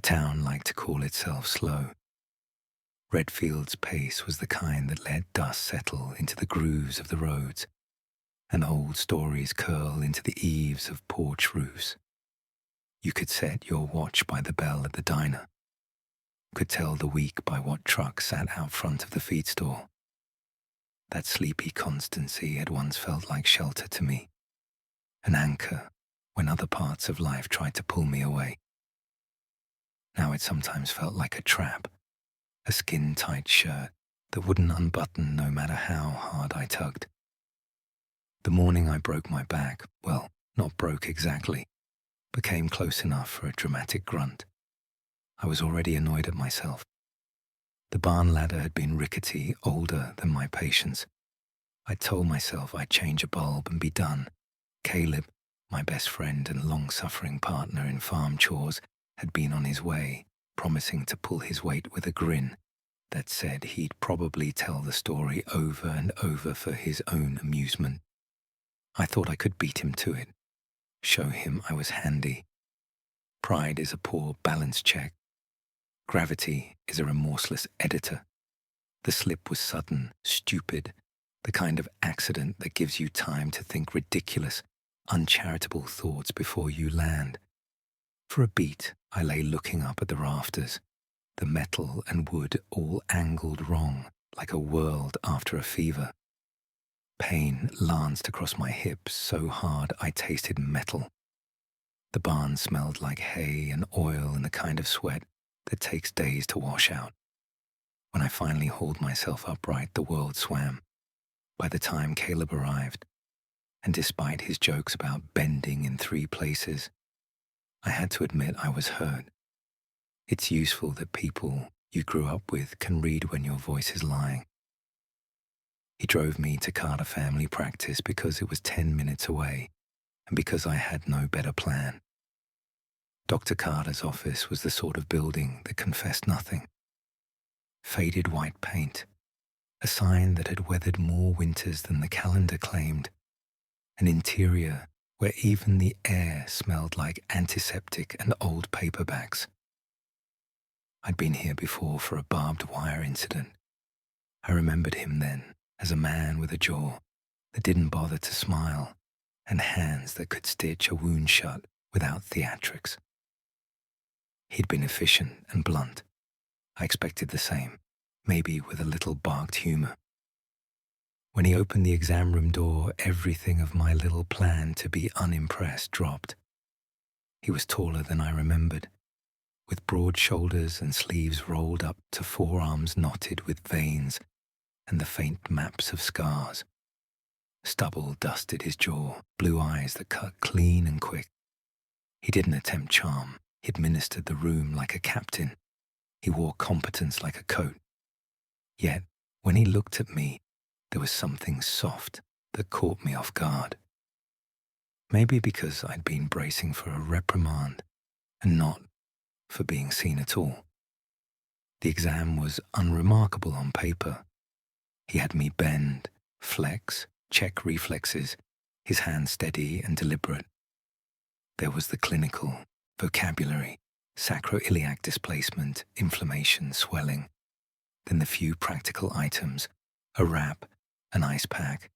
town liked to call itself slow. Redfield's pace was the kind that let dust settle into the grooves of the roads and old stories curl into the eaves of porch roofs. You could set your watch by the bell at the diner, could tell the week by what truck sat out front of the feed store. That sleepy constancy had once felt like shelter to me, an anchor when other parts of life tried to pull me away. Now it sometimes felt like a trap, a skin-tight shirt that wouldn't unbutton no matter how hard I tugged. The morning I broke my back, well, not broke exactly, but came close enough for a dramatic grunt. I was already annoyed at myself. The barn ladder had been rickety, older than my patience. I told myself I'd change a bulb and be done. Caleb, my best friend and long-suffering partner in farm chores, had been on his way, promising to pull his weight with a grin that said he'd probably tell the story over and over for his own amusement. I thought I could beat him to it, show him I was handy. Pride is a poor balance check. Gravity is a remorseless editor. The slip was sudden, stupid, the kind of accident that gives you time to think ridiculous, uncharitable thoughts before you land. For a beat, I lay looking up at the rafters, the metal and wood all angled wrong, like a world after a fever. Pain lanced across my hips so hard I tasted metal. The barn smelled like hay and oil and the kind of sweat that takes days to wash out. When I finally hauled myself upright, the world swam. By the time Caleb arrived, and despite his jokes about bending in 3 places, I had to admit I was hurt. It's useful that people you grew up with can read when your voice is lying. He drove me to Carter family practice because it was 10 minutes away and because I had no better plan. Dr. Carter's office was the sort of building that confessed nothing. Faded white paint, a sign that had weathered more winters than the calendar claimed, an interior where even the air smelled like antiseptic and old paperbacks. I'd been here before for a barbed wire incident. I remembered him then as a man with a jaw that didn't bother to smile and hands that could stitch a wound shut without theatrics. He'd been efficient and blunt. I expected the same, maybe with a little barked humor. When he opened the exam room door, everything of my little plan to be unimpressed dropped. He was taller than I remembered, with broad shoulders and sleeves rolled up to forearms knotted with veins and the faint maps of scars. Stubble dusted his jaw, blue eyes that cut clean and quick. He didn't attempt charm. He administered the room like a captain. He wore competence like a coat. Yet, when he looked at me, there was something soft that caught me off guard. Maybe because I'd been bracing for a reprimand and not for being seen at all. The exam was unremarkable on paper. He had me bend, flex, check reflexes, his hands steady and deliberate. There was the clinical, vocabulary, sacroiliac displacement, inflammation, swelling. Then the few practical items, a wrap, an ice pack,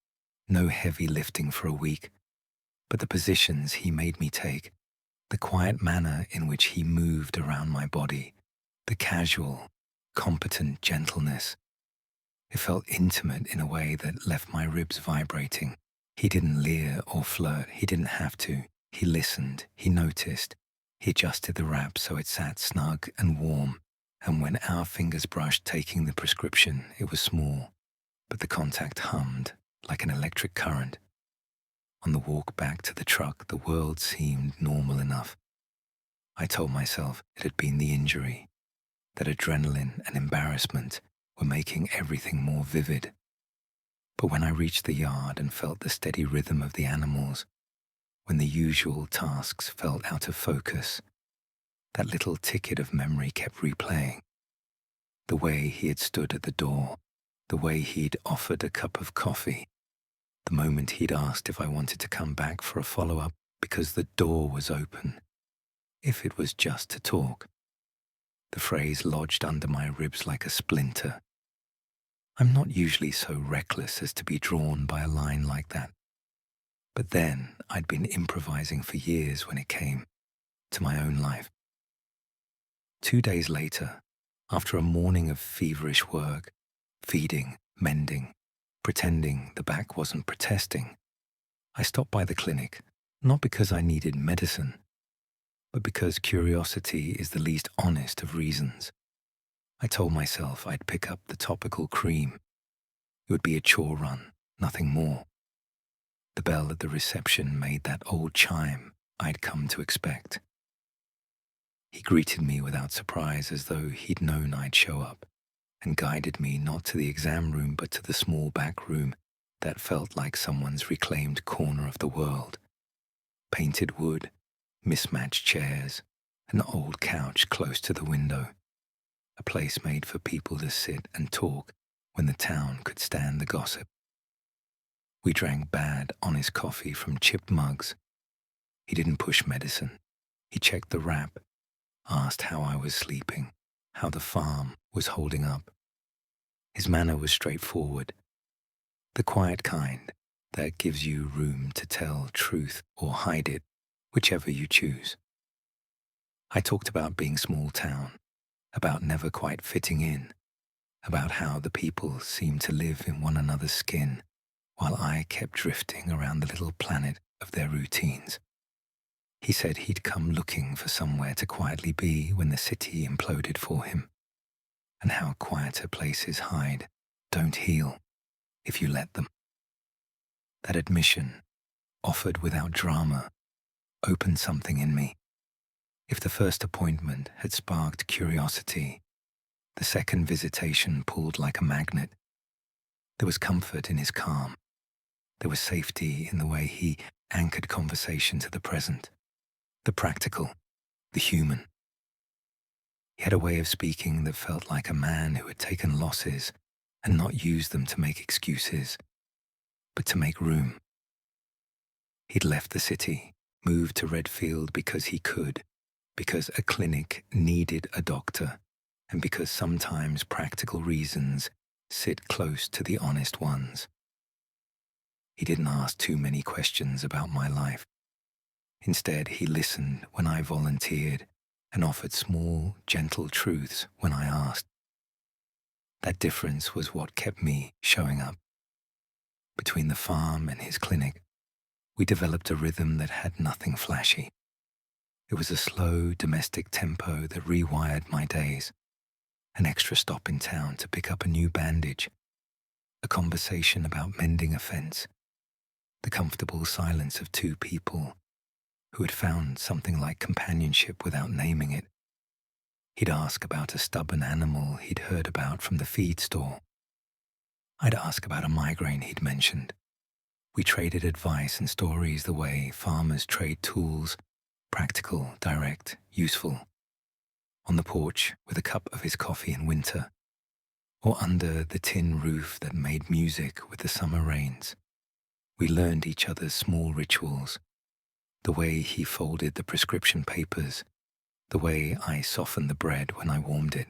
no heavy lifting for a week, but the positions he made me take, the quiet manner in which he moved around my body, the casual, competent gentleness. It felt intimate in a way that left my ribs vibrating. He didn't leer or flirt. He didn't have to. He listened. He noticed. He adjusted the wrap so it sat snug and warm. And when our fingers brushed taking the prescription, it was small, but the contact hummed like an electric current. On the walk back to the truck, the world seemed normal enough. I told myself it had been the injury, that adrenaline and embarrassment were making everything more vivid. But when I reached the yard and felt the steady rhythm of the animals, when the usual tasks felt out of focus, that little ticket of memory kept replaying. The way he had stood at the door, the way he'd offered a cup of coffee, the moment he'd asked if I wanted to come back for a follow-up because the door was open, if it was just to talk. The phrase lodged under my ribs like a splinter. I'm not usually so reckless as to be drawn by a line like that. But then I'd been improvising for years when it came to my own life. 2 days later, after a morning of feverish work, feeding, mending, pretending the back wasn't protesting, I stopped by the clinic, not because I needed medicine, but because curiosity is the least honest of reasons. I told myself I'd pick up the topical cream. It would be a chore run, nothing more. The bell at the reception made that old chime I'd come to expect. He greeted me without surprise, as though he'd known I'd show up, and guided me not to the exam room but to the small back room that felt like someone's reclaimed corner of the world. Painted wood, mismatched chairs, an old couch close to the window, a place made for people to sit and talk when the town could stand the gossip. We drank bad, honest coffee from chipped mugs. He didn't push medicine. He checked the wrap, asked how I was sleeping, how the farm was holding up. His manner was straightforward, the quiet kind that gives you room to tell truth or hide it, whichever you choose. I talked about being small town, about never quite fitting in, about how the people seemed to live in one another's skin, while I kept drifting around the little planet of their routines. He said he'd come looking for somewhere to quietly be when the city imploded for him, and how quieter places hide, don't heal, if you let them. That admission, offered without drama, opened something in me. If the first appointment had sparked curiosity, the second visitation pulled like a magnet. There was comfort in his calm. There was safety in the way he anchored conversation to the present, the practical, the human. He had a way of speaking that felt like a man who had taken losses and not used them to make excuses, but to make room. He'd left the city, moved to Redfield because he could, because a clinic needed a doctor, and because sometimes practical reasons sit close to the honest ones. He didn't ask too many questions about my life. Instead, he listened when I volunteered and offered small, gentle truths when I asked. That difference was what kept me showing up. Between the farm and his clinic, we developed a rhythm that had nothing flashy. It was a slow, domestic tempo that rewired my days. An extra stop in town to pick up a new bandage, a conversation about mending a fence, the comfortable silence of two people who had found something like companionship without naming it. He'd ask about a stubborn animal he'd heard about from the feed store. I'd ask about a migraine he'd mentioned. We traded advice and stories the way farmers trade tools, practical, direct, useful. On the porch with a cup of his coffee in winter, or under the tin roof that made music with the summer rains. We learned each other's small rituals, the way he folded the prescription papers, the way I softened the bread when I warmed it.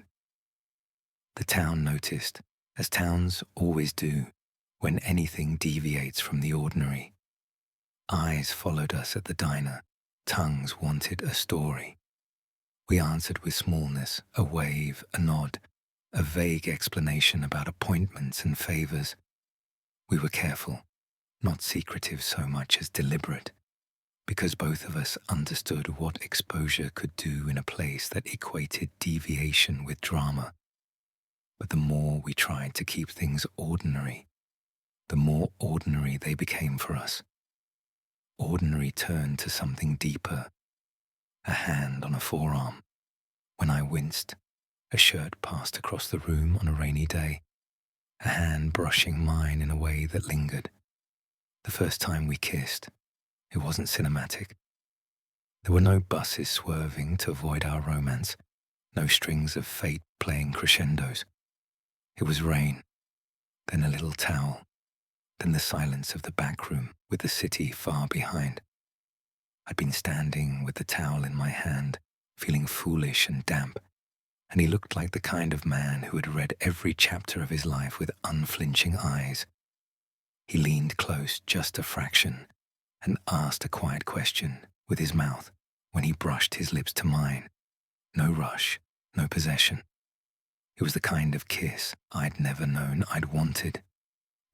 The town noticed, as towns always do, when anything deviates from the ordinary. Eyes followed us at the diner, tongues wanted a story. We answered with smallness, a wave, a nod, a vague explanation about appointments and favors. We were careful, not secretive so much as deliberate, because both of us understood what exposure could do in a place that equated deviation with drama. But the more we tried to keep things ordinary, the more ordinary they became for us. Ordinary turned to something deeper, a hand on a forearm. When I winced, a shirt passed across the room on a rainy day, a hand brushing mine in a way that lingered. The first time we kissed, it wasn't cinematic. There were no buses swerving to avoid our romance, no strings of fate playing crescendos. It was rain, then a little towel, then the silence of the back room with the city far behind. I'd been standing with the towel in my hand, feeling foolish and damp, and he looked like the kind of man who had read every chapter of his life with unflinching eyes. He leaned close just a fraction and asked a quiet question with his mouth when he brushed his lips to mine. No rush, no possession. It was the kind of kiss I'd never known I'd wanted.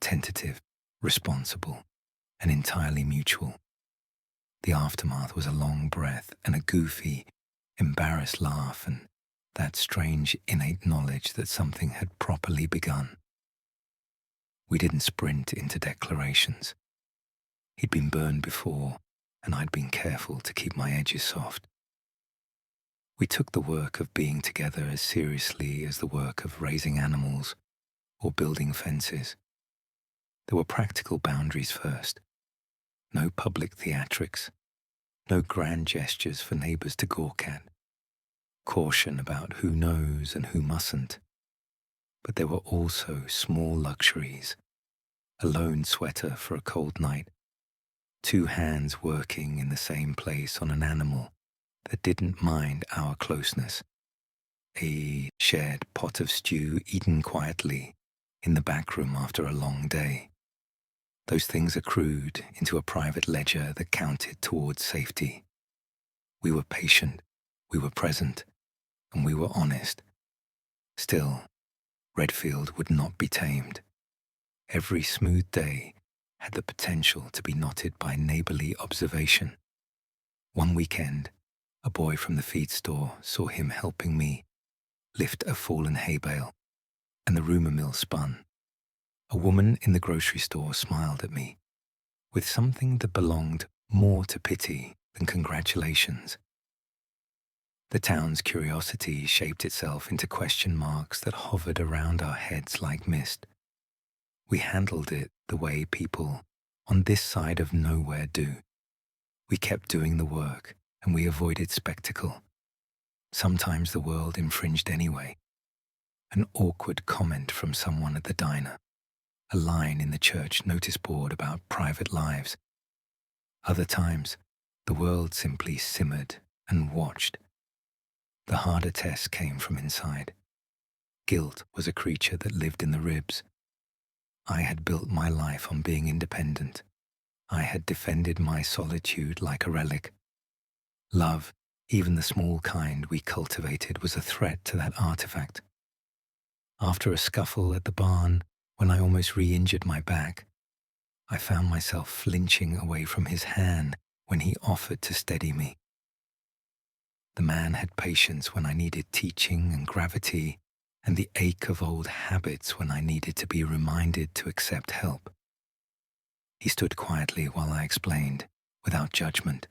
Tentative, responsible, and entirely mutual. The aftermath was a long breath and a goofy, embarrassed laugh, and that strange innate knowledge that something had properly begun. We didn't sprint into declarations. He'd been burned before, and I'd been careful to keep my edges soft. We took the work of being together as seriously as the work of raising animals or building fences. There were practical boundaries first. No public theatrics, no grand gestures for neighbors to gawk at. Caution about who knows and who mustn't. But there were also small luxuries. A lone sweater for a cold night. 2 hands working in the same place on an animal that didn't mind our closeness. A shared pot of stew eaten quietly in the back room after a long day. Those things accrued into a private ledger that counted towards safety. We were patient, we were present, and we were honest. Still, Redfield would not be tamed. Every smooth day had the potential to be knotted by neighborly observation. One weekend, a boy from the feed store saw him helping me lift a fallen hay bale, and the rumor mill spun. A woman in the grocery store smiled at me, with something that belonged more to pity than congratulations. The town's curiosity shaped itself into question marks that hovered around our heads like mist. We handled it the way people on this side of nowhere do. We kept doing the work, and we avoided spectacle. Sometimes the world infringed anyway. An awkward comment from someone at the diner. A line in the church notice board about private lives. Other times, the world simply simmered and watched. The harder test came from inside. Guilt was a creature that lived in the ribs. I had built my life on being independent. I had defended my solitude like a relic. Love, even the small kind we cultivated, was a threat to that artifact. After a scuffle at the barn, when I almost re-injured my back, I found myself flinching away from his hand when he offered to steady me. The man had patience when I needed teaching and gravity, and the ache of old habits when I needed to be reminded to accept help. He stood quietly while I explained, without judgment,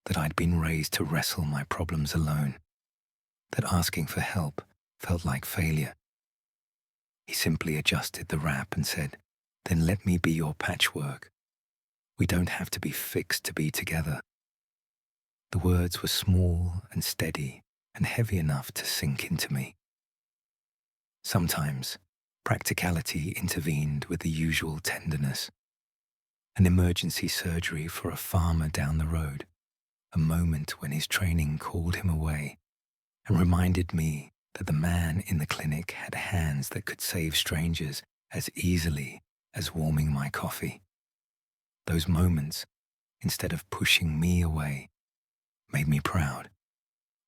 that I'd been raised to wrestle my problems alone, that asking for help felt like failure. He simply adjusted the wrap and said, "Then let me be your patchwork. We don't have to be fixed to be together." The words were small and steady and heavy enough to sink into me. Sometimes, practicality intervened with the usual tenderness. An emergency surgery for a farmer down the road, a moment when his training called him away and reminded me that the man in the clinic had hands that could save strangers as easily as warming my coffee. Those moments, instead of pushing me away, made me proud.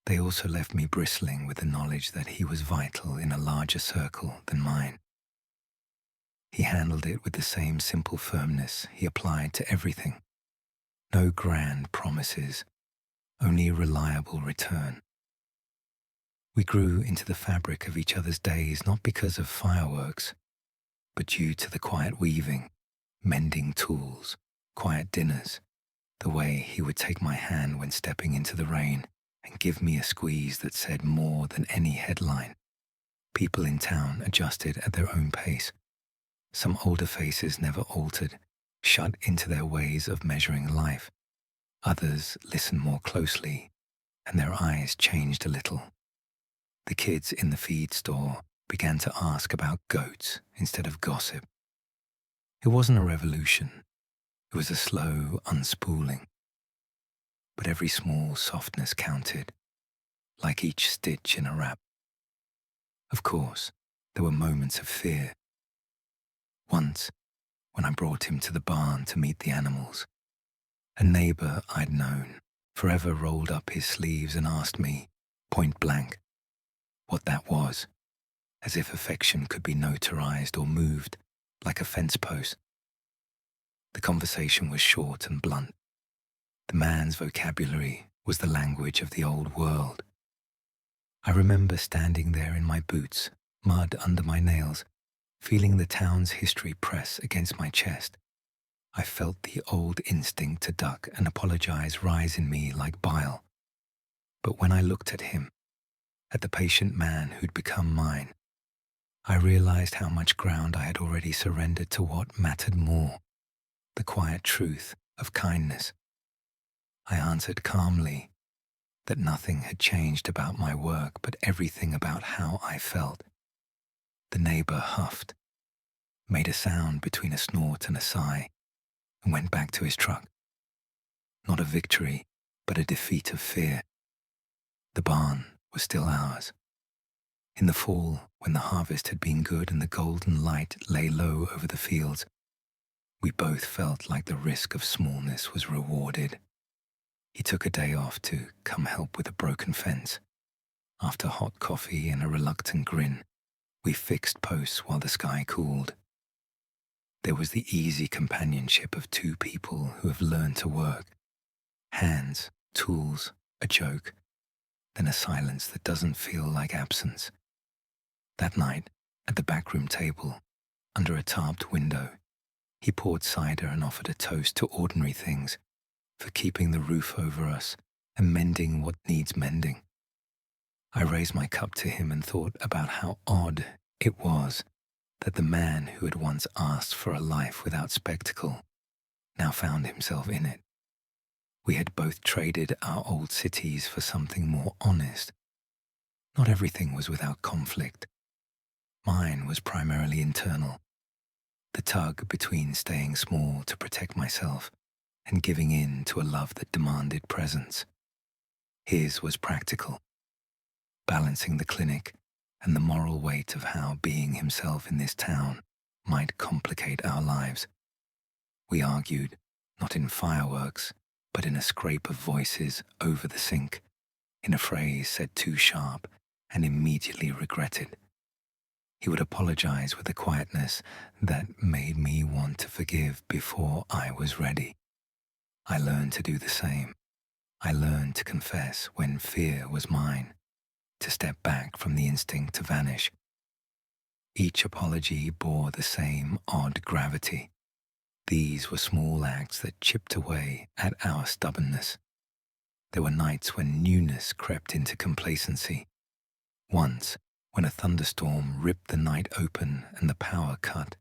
They also left me bristling with the knowledge that he was vital in a larger circle than mine. He handled it with the same simple firmness he applied to everything. No grand promises, only reliable return. We grew into the fabric of each other's days not because of fireworks, but due to the quiet weaving, mending tools, quiet dinners, the way he would take my hand when stepping into the rain and give me a squeeze that said more than any headline. People in town adjusted at their own pace. Some older faces never altered, shut into their ways of measuring life. Others listened more closely, and their eyes changed a little. The kids in the feed store began to ask about goats instead of gossip. It wasn't a revolution. It was a slow unspooling. But every small softness counted, like each stitch in a wrap. Of course, there were moments of fear. Once, when I brought him to the barn to meet the animals, a neighbor I'd known forever rolled up his sleeves and asked me, point blank, what that was, as if affection could be notarized or moved like a fence post. The conversation was short and blunt. The man's vocabulary was the language of the old world. I remember standing there in my boots, mud under my nails, feeling the town's history press against my chest. I felt the old instinct to duck and apologize rise in me like bile. But when I looked at him, at the patient man who'd become mine, I realized how much ground I had already surrendered to what mattered more, the quiet truth of kindness. I answered calmly that nothing had changed about my work, but everything about how I felt. The neighbor huffed, made a sound between a snort and a sigh, and went back to his truck. Not a victory, but a defeat of fear. The barn was still ours. In the fall, when the harvest had been good and the golden light lay low over the fields, we both felt like the risk of smallness was rewarded. He took a day off to come help with a broken fence. After hot coffee and a reluctant grin, we fixed posts while the sky cooled. There was the easy companionship of two people who have learned to work. Hands, tools, a joke, then a silence that doesn't feel like absence. That night, at the backroom table, under a tarped window, he poured cider and offered a toast to ordinary things, for keeping the roof over us and mending what needs mending. I raised my cup to him and thought about how odd it was that the man who had once asked for a life without spectacle now found himself in it. We had both traded our old cities for something more honest. Not everything was without conflict. Mine was primarily internal, the tug between staying small to protect myself and giving in to a love that demanded presence. His was practical, balancing the clinic and the moral weight of how being himself in this town might complicate our lives. We argued, not in fireworks, but in a scrape of voices over the sink, in a phrase said too sharp and immediately regretted. He would apologize with a quietness that made me want to forgive before I was ready. I learned to do the same. I learned to confess when fear was mine, to step back from the instinct to vanish. Each apology bore the same odd gravity. These were small acts that chipped away at our stubbornness. There were nights when newness crept into complacency. Once, when a thunderstorm ripped the night open and the power cut,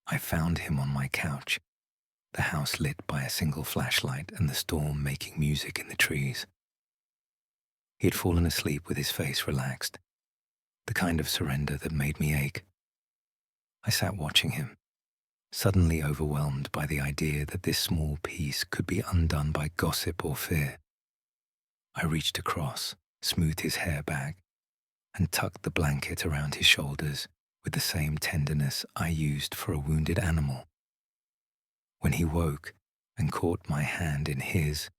I found him on my couch, the house lit by a single flashlight and the storm making music in the trees. He had fallen asleep with his face relaxed, the kind of surrender that made me ache. I sat watching him, suddenly overwhelmed by the idea that this small piece could be undone by gossip or fear. I reached across, smoothed his hair back, and tucked the blanket around his shoulders with the same tenderness I used for a wounded animal. When he woke and caught my hand in his,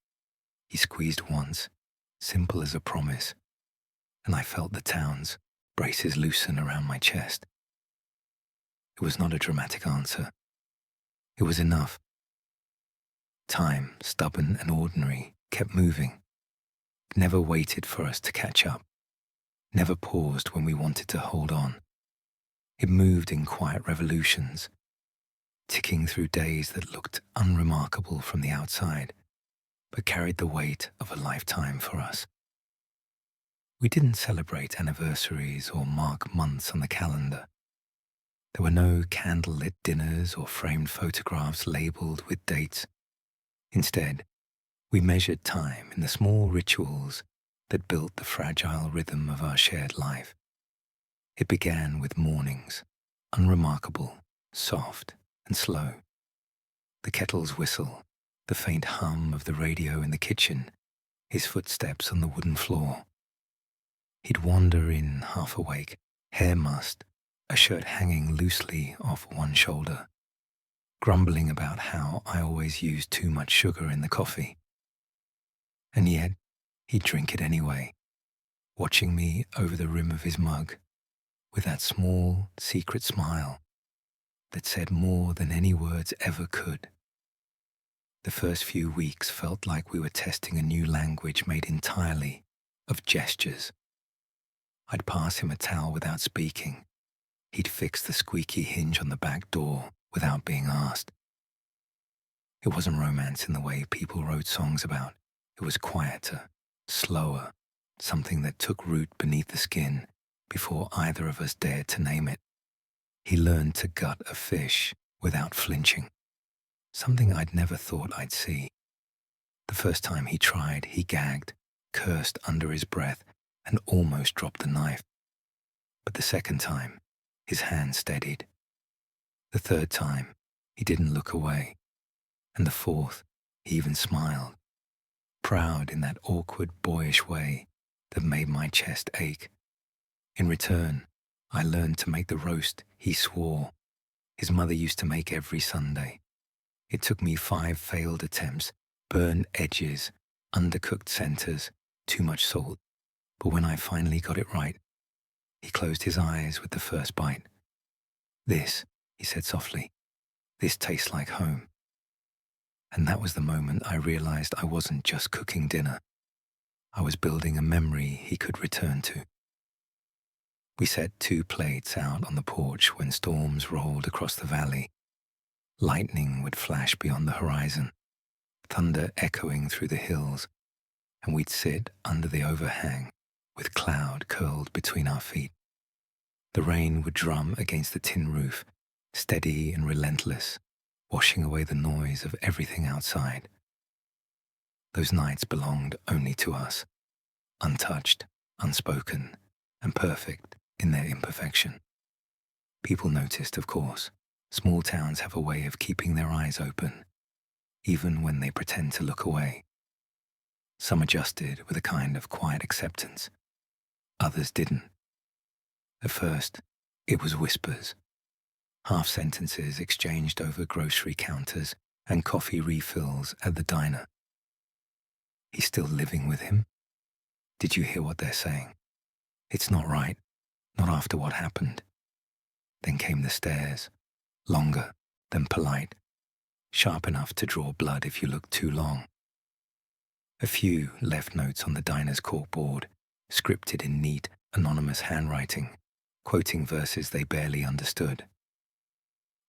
he squeezed once, simple as a promise, and I felt the town's braces loosen around my chest. It was not a dramatic answer. It was enough. Time, stubborn and ordinary, kept moving. It never waited for us to catch up, never paused when we wanted to hold on. It moved in quiet revolutions, ticking through days that looked unremarkable from the outside, but carried the weight of a lifetime for us. We didn't celebrate anniversaries or mark months on the calendar. There were no candlelit dinners or framed photographs labeled with dates. Instead, we measured time in the small rituals that built the fragile rhythm of our shared life. It began with mornings, unremarkable, soft, and slow. The kettle's whistle, the faint hum of the radio in the kitchen, his footsteps on the wooden floor. He'd wander in half awake, hair mussed, a shirt hanging loosely off one shoulder, grumbling about how I always use too much sugar in the coffee. And yet, he'd drink it anyway, watching me over the rim of his mug, with that small, secret smile that said more than any words ever could. The first few weeks felt like we were testing a new language made entirely of gestures. I'd pass him a towel without speaking. He'd fix the squeaky hinge on the back door without being asked. It wasn't romance in the way people wrote songs about. It was quieter, slower, something that took root beneath the skin before either of us dared to name it. He learned to gut a fish without flinching, something I'd never thought I'd see. The first time he tried, he gagged, cursed under his breath, and almost dropped the knife. But the second time, his hand steadied. The third time, he didn't look away. And the fourth, he even smiled, proud in that awkward, boyish way that made my chest ache. In return, I learned to make the roast he swore his mother used to make every Sunday. It took me 5 failed attempts, burned edges, undercooked centers, too much salt. But when I finally got it right, he closed his eyes with the first bite. "This," he said softly, "this tastes like home." And that was the moment I realized I wasn't just cooking dinner. I was building a memory he could return to. We set 2 plates out on the porch when storms rolled across the valley. Lightning would flash beyond the horizon, thunder echoing through the hills, and we'd sit under the overhang with cloud curled between our feet. The rain would drum against the tin roof, steady and relentless, washing away the noise of everything outside. Those nights belonged only to us, untouched, unspoken, and perfect in their imperfection. People noticed, of course. Small towns have a way of keeping their eyes open, even when they pretend to look away. Some adjusted with a kind of quiet acceptance. Others didn't. At first, it was whispers, half-sentences exchanged over grocery counters and coffee refills at the diner. "He's still living with him? Did you hear what they're saying? It's not right, not after what happened." Then came the stares, longer than polite, sharp enough to draw blood if you looked too long. A few left notes on the diner's corkboard, scripted in neat, anonymous handwriting, quoting verses they barely understood.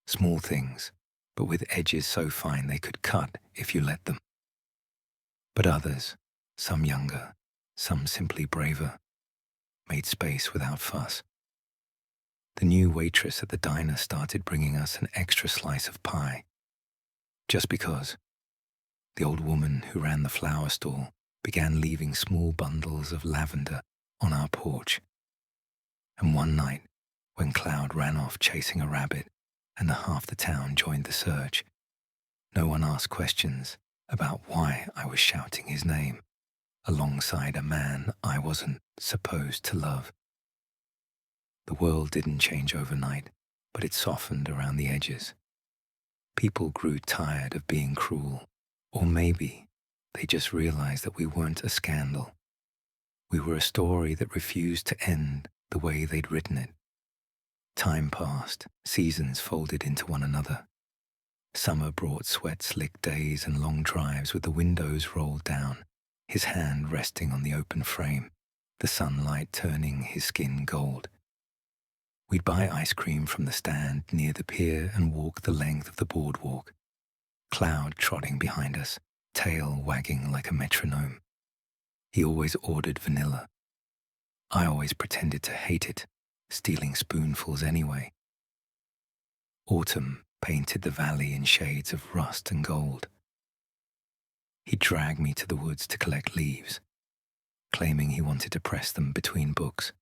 Small things, but with edges so fine they could cut if you let them. But others, some younger, some simply braver, made space without fuss. The new waitress at the diner started bringing us an extra slice of pie. Just because. The old woman who ran the flower stall began leaving small bundles of lavender on our porch. And one night, when Cloud ran off chasing a rabbit and half the town joined the search, no one asked questions about why I was shouting his name alongside a man I wasn't supposed to love. The world didn't change overnight, but it softened around the edges. People grew tired of being cruel, or maybe they just realized that we weren't a scandal. We were a story that refused to end the way they'd written it. Time passed, seasons folded into one another. Summer brought sweat-slicked days and long drives with the windows rolled down, his hand resting on the open frame, the sunlight turning his skin gold. We'd buy ice cream from the stand near the pier and walk the length of the boardwalk, Cloud trotting behind us, tail wagging like a metronome. He always ordered vanilla. I always pretended to hate it, stealing spoonfuls anyway. Autumn painted the valley in shades of rust and gold. He'd drag me to the woods to collect leaves, claiming he wanted to press them between books.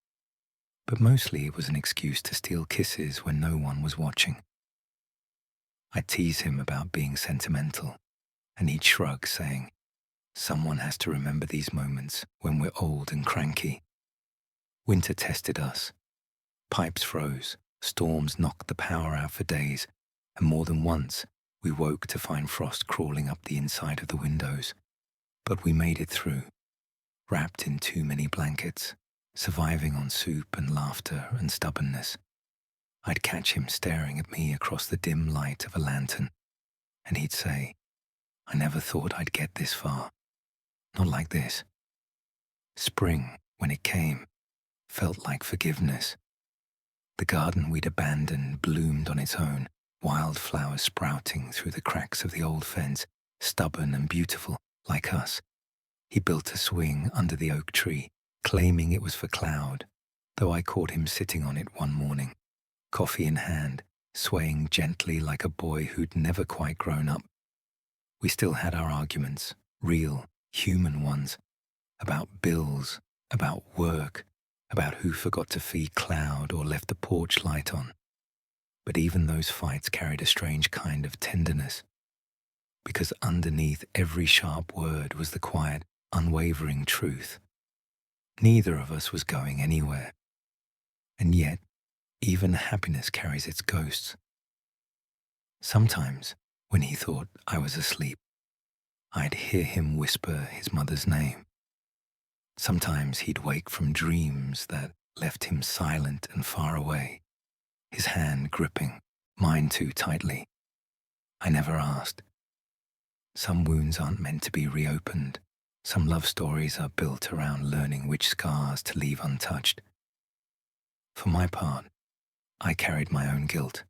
But mostly it was an excuse to steal kisses when no one was watching. I'd tease him about being sentimental, and he'd shrug, saying, "Someone has to remember these moments when we're old and cranky." Winter tested us. Pipes froze, storms knocked the power out for days, and more than once we woke to find frost crawling up the inside of the windows. But we made it through, wrapped in too many blankets, surviving on soup and laughter and stubbornness. I'd catch him staring at me across the dim light of a lantern, and he'd say, "I never thought I'd get this far. Not like this." Spring, when it came, felt like forgiveness. The garden we'd abandoned bloomed on its own, wildflowers sprouting through the cracks of the old fence, stubborn and beautiful, like us. He built a swing under the oak tree, claiming it was for Cloud, though I caught him sitting on it one morning, coffee in hand, swaying gently like a boy who'd never quite grown up. We still had our arguments, real, human ones, about bills, about work, about who forgot to feed Cloud or left the porch light on. But even those fights carried a strange kind of tenderness, because underneath every sharp word was the quiet, unwavering truth. Neither of us was going anywhere. And yet, even happiness carries its ghosts. Sometimes, when he thought I was asleep, I'd hear him whisper his mother's name. Sometimes he'd wake from dreams that left him silent and far away, his hand gripping mine too tightly. I never asked. Some wounds aren't meant to be reopened. Some love stories are built around learning which scars to leave untouched. For my part, I carried my own guilt,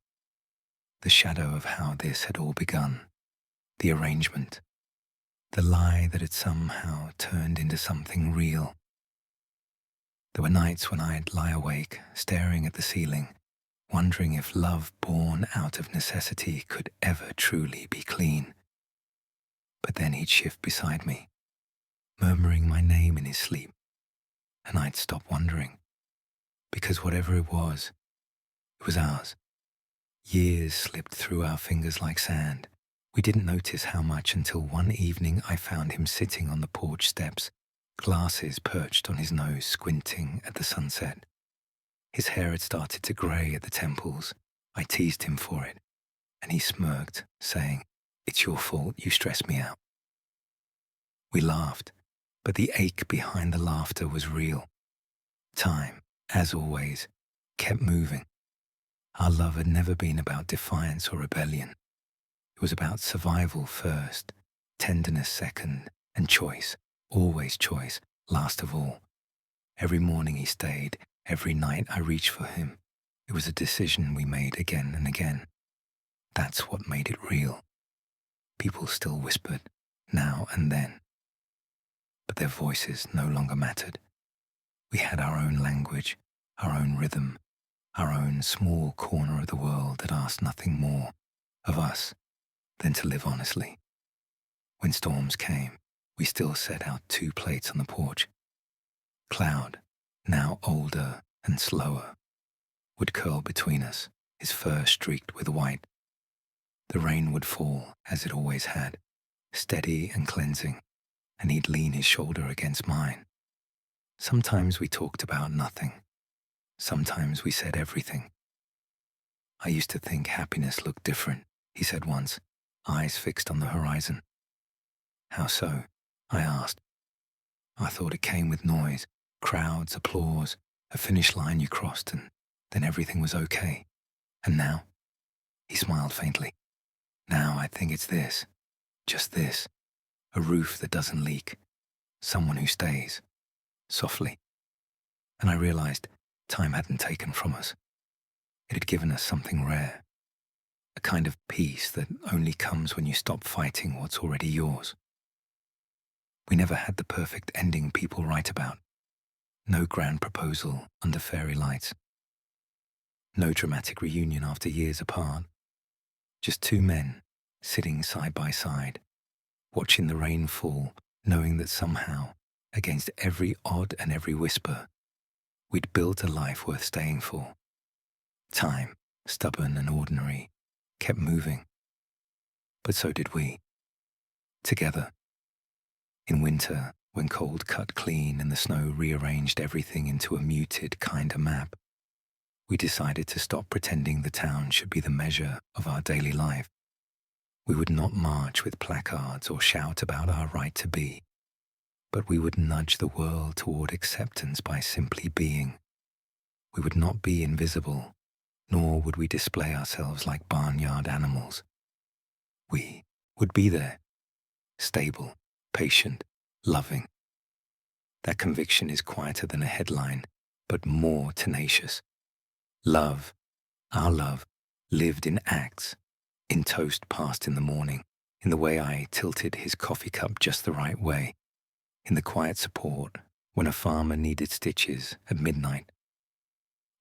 the shadow of how this had all begun, the arrangement, the lie that had somehow turned into something real. There were nights when I'd lie awake, staring at the ceiling, wondering if love born out of necessity could ever truly be clean. But then he'd shift beside me, murmuring my name in his sleep, and I'd stop wondering, because whatever it was ours. Years slipped through our fingers like sand. We didn't notice how much until one evening I found him sitting on the porch steps, glasses perched on his nose, squinting at the sunset. His hair had started to grey at the temples. I teased him for it, and he smirked, saying, "It's your fault, you stress me out." We laughed, but the ache behind the laughter was real. Time, as always, kept moving. Our love had never been about defiance or rebellion. It was about survival first, tenderness second, and choice, always choice, last of all. Every morning he stayed, every night I reached for him. It was a decision we made again and again. That's what made it real. People still whispered, now and then, but their voices no longer mattered. We had our own language, our own rhythm, our own small corner of the world that asked nothing more of us than to live honestly. When storms came, we still set out 2 plates on the porch. Cloud, now older and slower, would curl between us, his fur streaked with white. The rain would fall, as it always had, steady and cleansing, and he'd lean his shoulder against mine. Sometimes we talked about nothing. Sometimes we said everything. "I used to think happiness looked different," he said once, eyes fixed on the horizon. "How so?" I asked. "I thought it came with noise, crowds, applause, a finish line you crossed, and then everything was okay. And now?" He smiled faintly. "Now I think it's this, just this, a roof that doesn't leak, someone who stays, softly." And I realized time hadn't taken from us. It had given us something rare, a kind of peace that only comes when you stop fighting what's already yours. We never had the perfect ending people write about. No grand proposal under fairy lights. No dramatic reunion after years apart. Just 2 men sitting side by side, watching the rain fall, knowing that somehow, against every odd and every whisper, we'd built a life worth staying for. Time, stubborn and ordinary, kept moving. But so did we. Together. In winter, when cold cut clean and the snow rearranged everything into a muted kind of map, We decided to stop pretending the town should be the measure of our daily life. We would not march with placards or shout about our right to be, but we would nudge the world toward acceptance by simply being. We would not be invisible, nor would we display ourselves like barnyard animals. We would be there, stable, patient, loving. That conviction is quieter than a headline, but more tenacious. Love, our love, lived in acts, in toast passed in the morning, in the way I tilted his coffee cup just the right way, in the quiet support when a farmer needed stitches at midnight.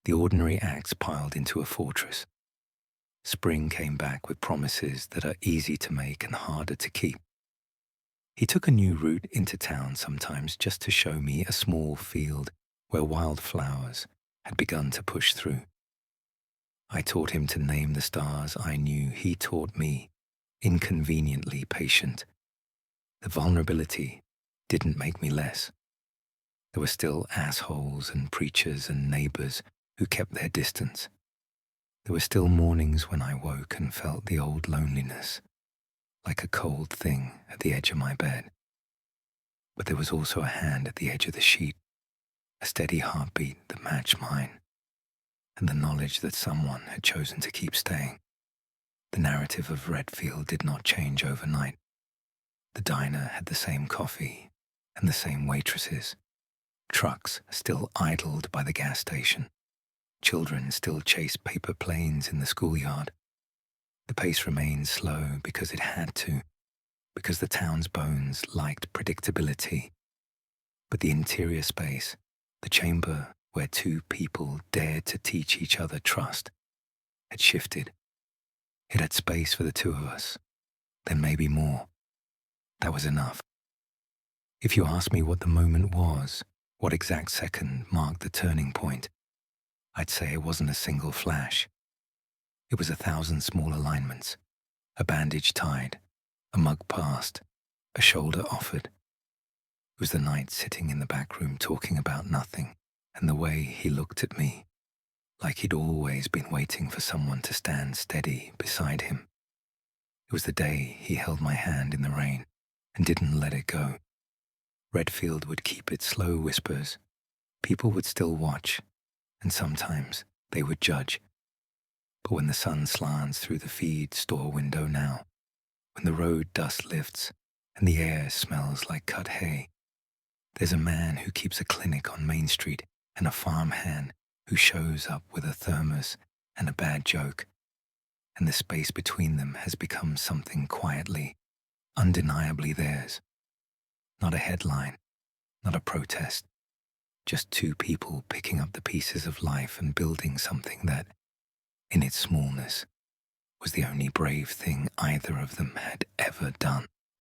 The ordinary acts piled into a fortress. Spring came back with promises that are easy to make and harder to keep. He took a new route into town sometimes just to show me a small field where wildflowers had begun to push through. I taught him to name the stars I knew. He taught me, inconveniently patient. The vulnerability didn't make me less. There were still assholes and preachers and neighbors who kept their distance. There were still mornings when I woke and felt the old loneliness, like a cold thing at the edge of my bed. But there was also a hand at the edge of the sheet, a steady heartbeat that matched mine, and the knowledge that someone had chosen to keep staying. The narrative of Redfield did not change overnight. The diner had the same coffee and the same waitresses. Trucks still idled by the gas station. Children still chased paper planes in the schoolyard. The pace remained slow because it had to, because the town's bones liked predictability. But the interior space, the chamber where two people dared to teach each other trust, had shifted. It had space for the two of us, then maybe more. That was enough. If you asked me what the moment was, what exact second marked the turning point, I'd say it wasn't a single flash. It was 1,000 small alignments, a bandage tied, a mug passed, a shoulder offered. It was the night sitting in the back room talking about nothing, and the way he looked at me, like he'd always been waiting for someone to stand steady beside him. It was the day he held my hand in the rain and didn't let it go. Redfield would keep its slow whispers. People would still watch, and sometimes they would judge. But when the sun slants through the feed store window now, when the road dust lifts and the air smells like cut hay, there's a man who keeps a clinic on Main Street and a farmhand who shows up with a thermos and a bad joke, and the space between them has become something quietly, undeniably theirs. Not a headline, not a protest, just two people picking up the pieces of life and building something that, in its smallness, was the only brave thing either of them had ever done.